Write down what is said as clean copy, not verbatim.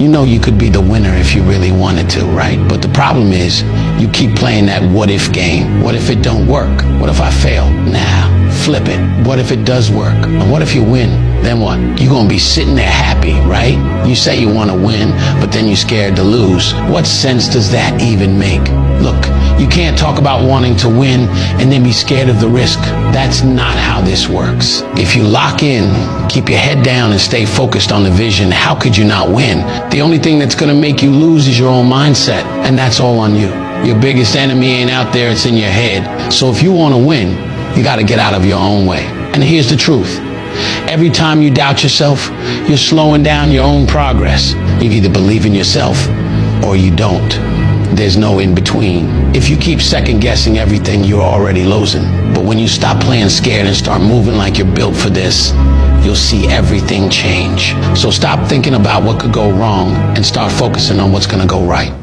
You know you could be the winner if you really wanted to, right? But the problem is you keep playing that what if game. What if it don't work? What if I fail? Nah, flip it. What if it does work? And what if you win? Then what? You're gonna be sitting there happy, right? You say you wanna win, but then you're scared to lose. What sense does that even make? Look, you can't talk about wanting to win and then be scared of the risk. That's not how this works. If you lock in, keep your head down and stay focused on the vision, how could you not win? The only thing that's gonna make you lose is your own mindset, and that's all on you. Your biggest enemy ain't out there, it's in your head. So if you wanna win, you gotta get out of your own way. And here's the truth. Every time you doubt yourself, you're slowing down your own progress. You either believe in yourself or you don't. There's no in between. If you keep second guessing everything, you're already losing. But when you stop playing scared and start moving like you're built for this, you'll see everything change. So stop thinking about what could go wrong and start focusing on what's gonna go right.